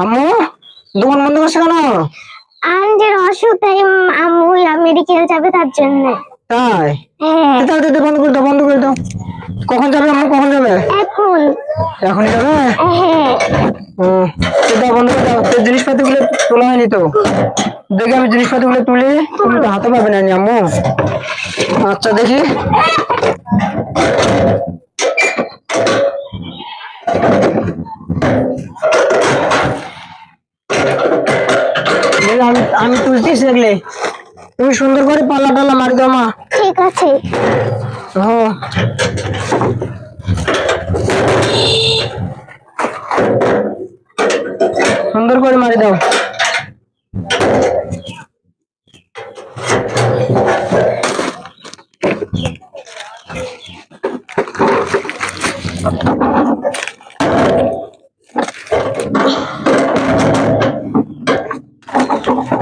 আম্মু দোকান বন্ধ করছে কেন? আন্টির অসুখ, তাই আম্মু মেডিকেল যাবে তার জন্য। তাই? হ্যাঁ। তাড়াতাড়ি বন্ধ করে দাও, বন্ধ করে দাও। কখন যাবে আম্মু, কখন যাবে? এখন। এখনই যাবে? হ্যাঁ। দাও, বন্ধ করে দাও। তোর জিনিসপাতিগুলো তোলা হয়নি তো, দেখি আমি জিনিসপাতিগুলো তুলি। তুমি তো হাতে পাবে না আম্মু। আচ্ছা দেখি। আমি তুলছিস দেখলে, তুমি সুন্দর করে পাল্লা টাল্লা মারি দাও মা। ঠিক আছে। সুন্দর করে মারি দাও।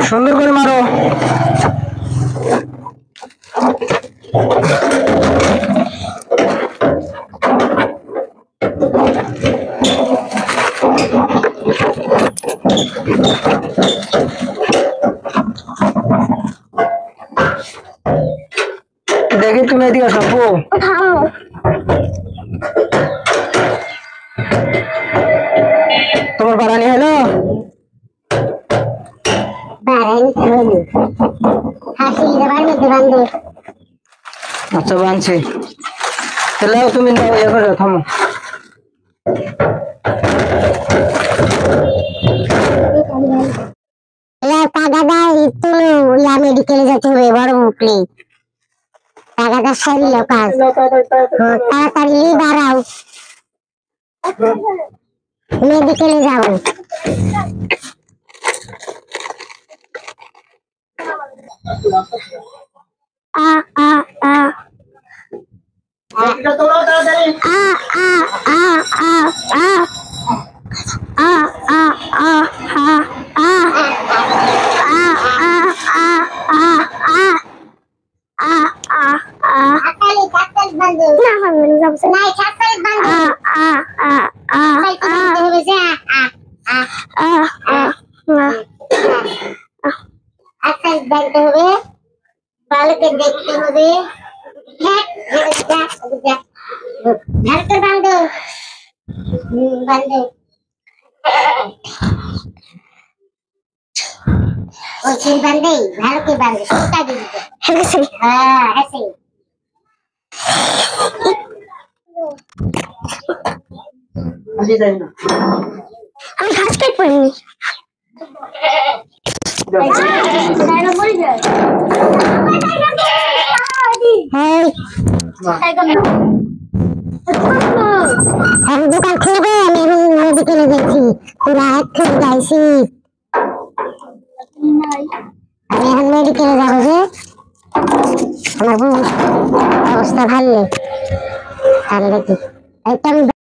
সুন্দর করে মারো। দেখি তুমি এদিকে আসো। তোমার বাড়ানি হলো? আচ্ছা বানছি, তাহলে তুমি ইয়ে করে থামো। মেডিকেলে যেতে হবে, বড় মুখলে টাকাটা সারিল কাজ। তাড়াতাড়ি বাড়াও, মেডিকেলে যাবো। দেখতে হবে, ভালো করে দেখতে হবে। বান্ধে ভালো করে বান্ধে, সুতা দিয়ে দিতে। হ্যাঁ হ্যাঁ, আমি ঘাস কেটে পাইনি। আমি দোকান খুলবো, আমি মেডিকেলে গেছি, পুরা এক খেয়ে যাইছি। আমি এখন মেডিকেলে যাবো যে, আমার অবস্থা ভালো নেই।